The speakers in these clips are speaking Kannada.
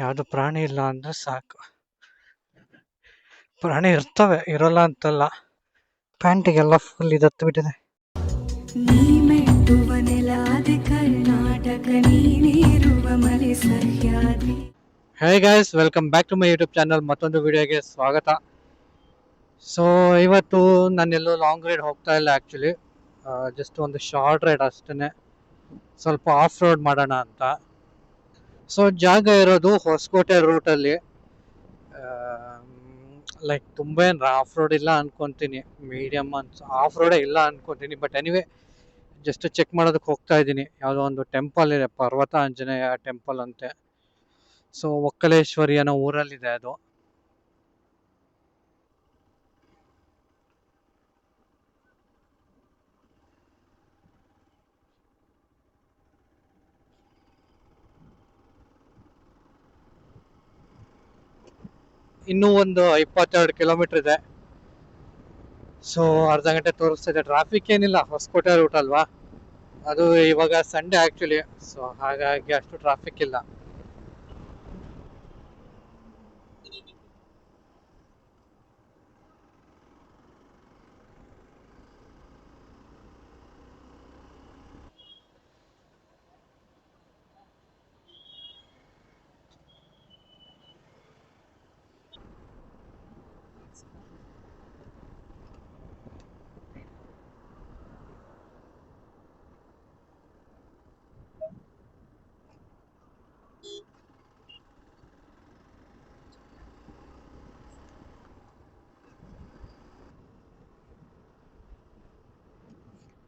ಯಾವುದು ಪ್ರಾಣಿ ಇಲ್ಲ ಅಂದ್ರೆ ಸಾಕು. ಪ್ರಾಣಿ ಇರ್ತವೆ, ಇರೋಲ್ಲ ಅಂತಲ್ಲ. ಪ್ಯಾಂಟಿಗೆಲ್ಲ ಫುಲ್ ಇದತ್ತು ಬಿಟ್ಟಿದೆ. ನೀ ಮೆಟ್ಟುವ ನೆಲಾದೆ ಕರ್ನಾಟಕ ನೀನಿರುವ ಮಲೆ Sahyadri. Hey guys, welcome back to my YouTube channel. ಮತ್ತೊಂದು ವಿಡಿಯೋಗೆ ಸ್ವಾಗತ. ಸೊ ಇವತ್ತು ನಾನೆಲ್ಲೂ ಲಾಂಗ್ ರೈಡ್ ಹೋಗ್ತಾ ಇಲ್ಲ ಆ್ಯಕ್ಚುಲಿ. ಜಸ್ಟ್ ಒಂದು ಶಾರ್ಟ್ ರೈಡ್ ಅಷ್ಟೇ, ಸ್ವಲ್ಪ ಆಫ್ ರೋಡ್ ಮಾಡೋಣ ಅಂತ. ಸೊ ಜಾಗ ಇರೋದು ಹೊಸಕೋಟೆ ರೂಟಲ್ಲಿ. ಲೈಕ್ ತುಂಬ ಏನು ಆಫ್ ರೋಡ್ ಇಲ್ಲ ಅನ್ಕೊತೀನಿ, ಮೀಡಿಯಮ್ ಆಫ್ ರೋಡೇ ಇಲ್ಲ ಅನ್ಕೊತೀನಿ. ಬಟ್ ಎನಿವೆ ಜಸ್ಟ್ ಚೆಕ್ ಮಾಡೋದಕ್ಕೆ ಹೋಗ್ತಾ ಇದ್ದೀನಿ. ಯಾವುದೋ ಒಂದು ಟೆಂಪಲ್ ಇದೆ, ಪರ್ವತ ಆಂಜನೇಯ ಟೆಂಪಲ್ ಅಂತೆ. ಸೊ ಒಕ್ಕಲೇಶ್ವರಿ ಅನ್ನೋ ಊರಲ್ಲಿದೆ ಅದು. ಇನ್ನೂ ಒಂದು 22 ಕಿಲೋಮೀಟರ್ ಇದೆ. ಸೊ ಅರ್ಧ ಗಂಟೆ ತೋರಿಸ್ತಿದೆ. ಟ್ರಾಫಿಕ್ ಏನಿಲ್ಲ, ಹೊಸಕೋಟೆ ರೂಟ್ ಅಲ್ವಾ. ಅದು ಇವಾಗ ಸಂಡೇ ಆ್ಯಕ್ಚುಲಿ, ಸೊ ಹಾಗಾಗಿ ಅಷ್ಟು ಟ್ರಾಫಿಕ್ ಇಲ್ಲ.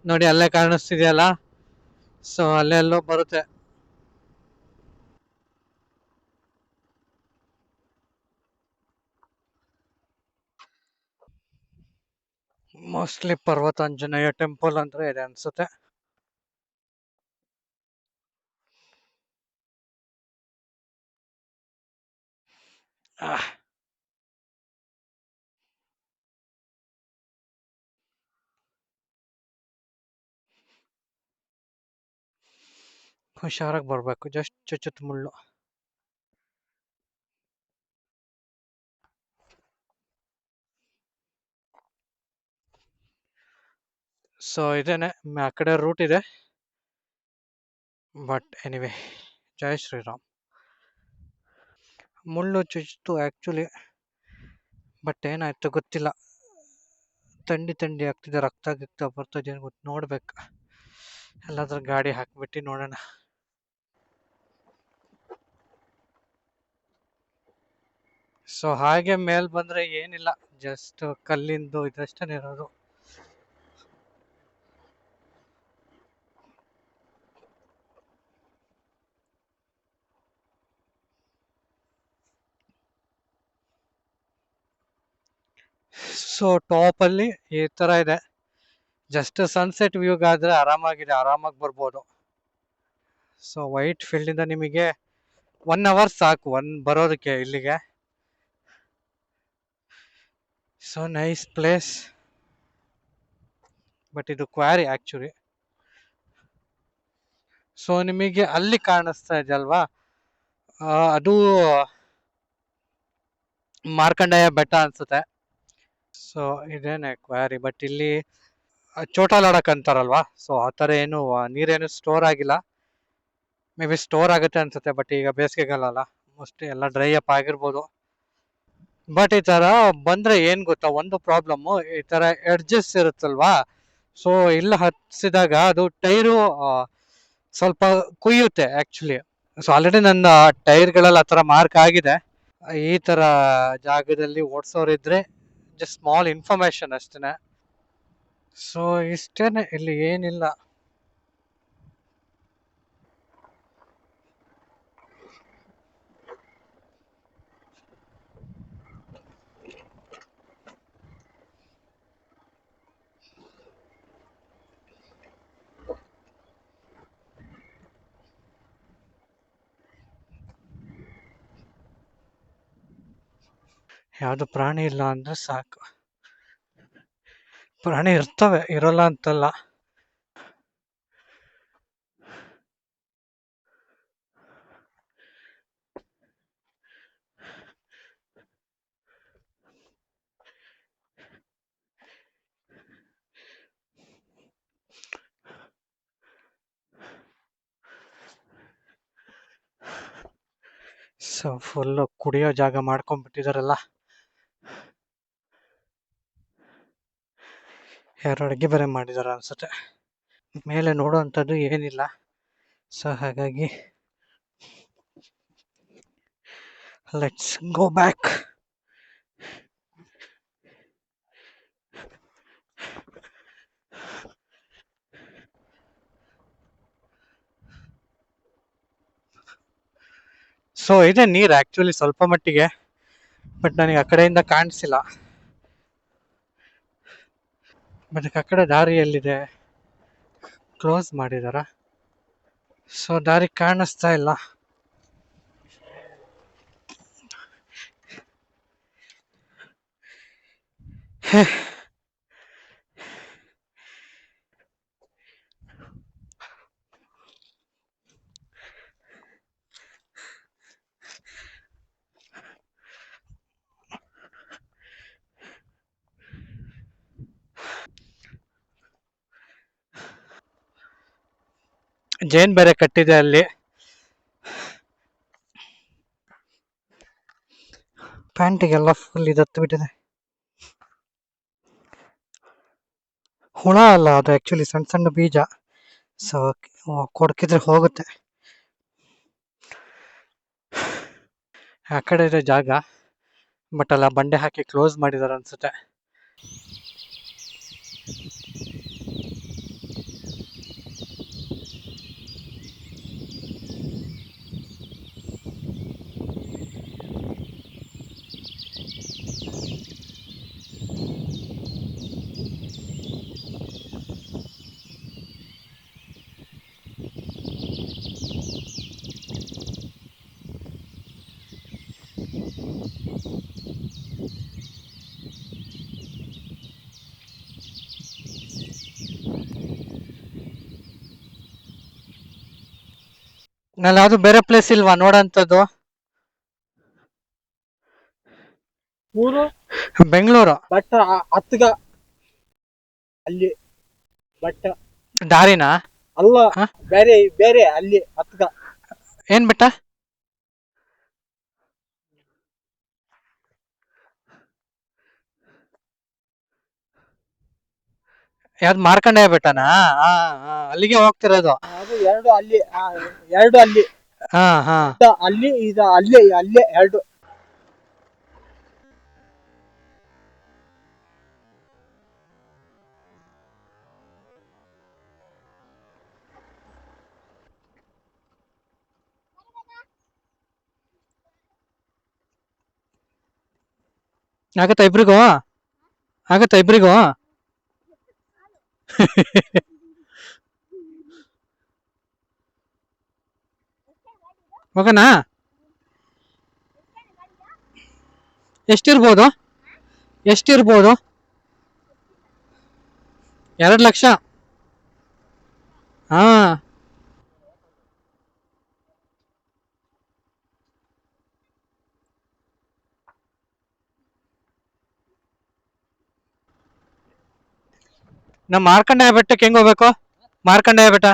ನೋಡಿ ಅಲ್ಲೇ ಕಾಣಿಸ್ತಿದೆಯಲ್ಲ, ಸೊ ಅಲ್ಲೆಲ್ಲೋ ಬರುತ್ತೆ. ಮೋಸ್ಟ್ಲಿ ಪರ್ವತಾಂಜನೇಯ ಟೆಂಪಲ್ ಅಂದ್ರೆ ಇದೆ ಅನ್ಸುತ್ತೆ. ಹುಷಾರಾಗಿ ಬರಬೇಕು, ಜಸ್ಟ್ ಚುಚ್ಚುತ್ತ ಮುಳ್ಳು. ಸೊ ಇದೇನೆ, ಆ ಕಡೆ ರೂಟ್ ಇದೆ. ಬಟ್ ಎನಿವೆ, ಜೈ ಶ್ರೀರಾಮ್. ಮುಳ್ಳು ಚುಚ್ಚಿತು ಆ್ಯಕ್ಚುಲಿ, ಬಟ್ ಏನಾಯ್ತು ಗೊತ್ತಿಲ್ಲ. ತಂಡಿ ತಂಡಿ ಆಗ್ತಿದೆ, ರಕ್ತ ಗಿಕ್ತ ಬರ್ತದೆ ಏನು ಗೊತ್ತು, ನೋಡ್ಬೇಕು. ಎಲ್ಲಾದ್ರೂ ಗಾಡಿ ಹಾಕ್ಬಿಟ್ಟು ನೋಡೋಣ. ಸೊ ಹಾಗೆ ಮೇಲ್ ಬಂದ್ರೆ ಏನಿಲ್ಲ, ಜಸ್ಟ್ ಕಲ್ಲಿಂದು ಇದಷ್ಟೇ ಇರೋದು. ಸೊ ಟಾಪ್ ಅಲ್ಲಿ ಈ ತರ ಇದೆ. ಜಸ್ಟ್ ಸನ್ಸೆಟ್ ವ್ಯೂಗಾದ್ರೆ ಆರಾಮಾಗಿ ಬರ್ಬೋದು. ಸೊ ವೈಟ್ ಫೀಲ್ಡ್ ಇಂದ ನಿಮಗೆ 1 ಅವರ್ ಸಾಕು ಬರೋದಕ್ಕೆ ಇಲ್ಲಿಗೆ. So nice place. ಬಟ್ ಇದು ಕ್ವಾರಿ ಆಕ್ಚುಲಿ. ಸೊ ನಿಮಗೆ ಅಲ್ಲಿ ಕಾಣಿಸ್ತಾ ಇದೆ ಅಲ್ವಾ, ಅದು ಮಾರ್ಕಂಡೇಯ ಬೆಟ್ಟ ಅನ್ಸುತ್ತೆ. ಸೊ ಇದೇನೆ ಕ್ವಾರಿ. ಬಟ್ ಇಲ್ಲಿ ಚೋಟಾಲಾಡಕ್ ಅಂತಾರಲ್ವಾ, ಸೊ ಆ ಥರ ಏನು ನೀರೇನು ಸ್ಟೋರ್ ಆಗಿಲ್ಲ. ಮೇ ಬಿ ಸ್ಟೋರ್ ಆಗುತ್ತೆ ಅನ್ಸುತ್ತೆ, ಬಟ್ ಈಗ ಬೇಸಿಗೆಗಾಲ ಅಲ್ಲ, ಮೋಸ್ಟ್ಲಿ ಎಲ್ಲ ಡ್ರೈ ಅಪ್ ಆಗಿರ್ಬೋದು. ಬಟ್ ಈ ತರ ಬಂದ್ರೆ ಏನ್ ಗೊತ್ತಾ, ಒಂದು ಪ್ರಾಬ್ಲಮ್, ಈ ತರ ಎಡ್ಜಸ್ ಇರುತ್ತಲ್ವಾ, ಸೊ ಇಲ್ಲಿ ಹತ್ಸಿದಾಗ ಅದು ಟೈರು ಸ್ವಲ್ಪ ಕುಯ್ಯುತ್ತೆ ಆಕ್ಚುಲಿ. ಸೊ ಆಲ್ರೆಡಿ ನನ್ನ ಟೈರ್ಗಳಲ್ಲಿ ಆ ಥರ ಮಾರ್ಕ್ ಆಗಿದೆ. ಈ ತರ ಜಾಗದಲ್ಲಿ ಓಡಿಸೋರಿದ್ರೆ ಜಸ್ಟ್ ಸ್ಮಾಲ್ ಇನ್ಫಾರ್ಮೇಶನ್ ಅಷ್ಟೇ. ಸೊ ಇಷ್ಟೇನೆ, ಇಲ್ಲಿ ಏನಿಲ್ಲ. ಯಾವುದು ಪ್ರಾಣಿ ಇಲ್ಲ ಅಂದ್ರೆ ಸಾಕು. ಪ್ರಾಣಿ ಇರ್ತವೆ, ಇರೋಲ್ಲ ಅಂತಲ್ಲ. ಸೊ ಫುಲ್ಲು ಕುಡಿಯೋ ಜಾಗ ಮಾಡ್ಕೊಂಡ್ಬಿಟ್ಟಿದಾರಲ್ಲ. ಯಾರು ಅಡುಗೆ ಬೇರೆ ಮಾಡಿದಾರ ಅನ್ಸುತ್ತೆ. ಮೇಲೆ ನೋಡೋವಂಥದ್ದು ಏನಿಲ್ಲ. ಸೊ ಹಾಗಾಗಿ ಲೆಟ್ಸ್ ಗೋ ಬ್ಯಾಕ್. ಸೊ ಇದೆ ನೀರು ಆಕ್ಚುಲಿ ಸ್ವಲ್ಪ ಮಟ್ಟಿಗೆ, ಬಟ್ ನನಗೆ ಆ ಕಡೆಯಿಂದ ಕಾಣಿಸಿಲ್ಲ. ಬಟ್ ಆ ಕಡೆ ದಾರಿ ಎಲ್ಲಿದೆ, ಕ್ಲೋಸ್ ಮಾಡಿದಾರ. ಸೊ ದಾರಿ ಕಾಣಿಸ್ತಾ ಇಲ್ಲ. ಜೇನ್ ಬೇರೆ ಕಟ್ಟಿದೆ ಅಲ್ಲಿ. ಪ್ಯಾಂಟಿಗೆಲ್ಲ ಫುಲ್ ಇದತ್ತು ಬಿಟ್ಟಿದೆ. ಹುಳ ಅಲ್ಲ, ಅದು ಆಕ್ಚುಲಿ ಸಣ್ಣ ಸಣ್ಣ ಬೀಜ. ಸೊ ಕೊಡ್ಕಿದ್ರೆ ಹೋಗುತ್ತೆ. ಆ ಕಡೆ ಇದೆ ಜಾಗ, ಬಟ್ ಅಲ್ಲ ಬಂಡೆ ಹಾಕಿ ಕ್ಲೋಸ್ ಮಾಡಿದಾರೆ ಅನ್ಸುತ್ತೆ. ನಲ್ಲಿ ಯಾವ್ದು ಬೇರೆ ಪ್ಲೇಸ್ ಇಲ್ವಾ ನೋಡಂತದ್ದು? ಊರು ಬೆಂಗಳೂರು ಬಟ್ ಹತ್ಗ ಅಲ್ಲಿ ಬಟ್ ದಾರಿನಾ? ಅಲ್ಲ, ಹ? ಬೇರೆ ಬೇರೆ ಅಲ್ಲಿ ಹತ್ಗ ಏನ್ ಬೆಟ್ಟ? ಯಾವ್ದು ಮಾರ್ಕಂಡೇಯ ಬೆಟ್ಟನಾ? ಅಲ್ಲಿಗೆ ಹೋಗ್ತಿರೋದು. ಅದು ಎರಡು ಅಲ್ಲಿ ಎರಡು ಅಲ್ಲಿ ಹಾ ಹಾ ಅಲ್ಲಿ ಇದು ಅಲ್ಲೇ ಅಲ್ಲೇ ಎರಡು. ಆಗತ್ತಾ ಇಬ್ರಿಗೂ? ಆಗತ್ತಾ ಇಬ್ರಿಗೂ? ಹೋಗನಾ? ಎಷ್ಟಿರ್ಬೋದು? ಎಷ್ಟಿರ್ಬೋದು? 2 ಲಕ್ಷ. ಹಾ ನಮ್ಮ ಮಾರ್ಕಂಡೇಯ ಬೆಟ್ಟಕ್ಕೆ ಹೆಂಗ್ ಹೋಗ್ಬೇಕು? ಮಾರ್ಕಂಡೇಯ ಬೆಟ್ಟ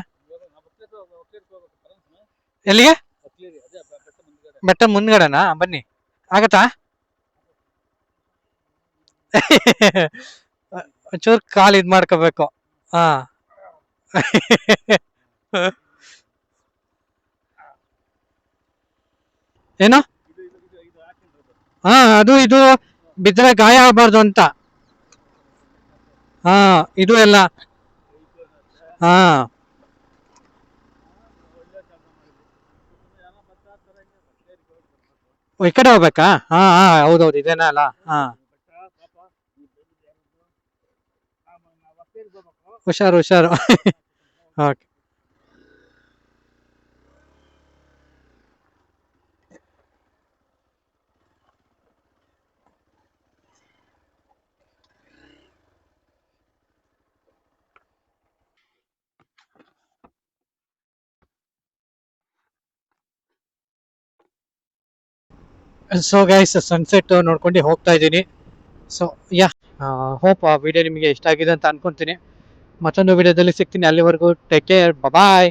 ಎಲ್ಲಿಗೆ? ಬೆಟ್ಟ ಮುಂದ್ಗಡೆನಾ? ಬನ್ನಿ. ಆಗತ್ತಾ? ಒಂಚೂರು ಕಾಲು ಇದ್ ಮಾಡ್ಕೋಬೇಕು. ಹಾ ಏನು? ಹಾ ಅದು ಇದು ಬಿದ್ರೆ ಗಾಯ ಆಗಬಾರ್ದು ಅಂತ. ಹಾ ಇದು ಎಲ್ಲ. ಹಾ ಈ ಕಡೆ ಹೋಗ್ಬೇಕಾ? ಹಾ ಹಾ ಹೌದೌದು, ಇದೇನಾ ಅಲ್ಲ. ಹಾ ಹುಷಾರು ಹುಷಾರು. ಓಕೆ. ಸೊ ಗೈಸ್, ಸನ್ಸೆಟ್ ನೋಡ್ಕೊಂಡು ಹೋಗ್ತಾ ಇದ್ದೀನಿ. ಸೊ ಯಾ ಹೋಪ್ ಆ ವಿಡಿಯೋ ನಿಮಗೆ ಇಷ್ಟ ಆಗಿದೆ ಅಂತ ಅನ್ಕೊಂತೀನಿ. ಮತ್ತೊಂದು ವಿಡಿಯೋದಲ್ಲಿ ಸಿಗ್ತೀನಿ. ಅಲ್ಲಿವರೆಗೂ ಟೇಕ್ ಕೇರ್, ಬಾಯ್.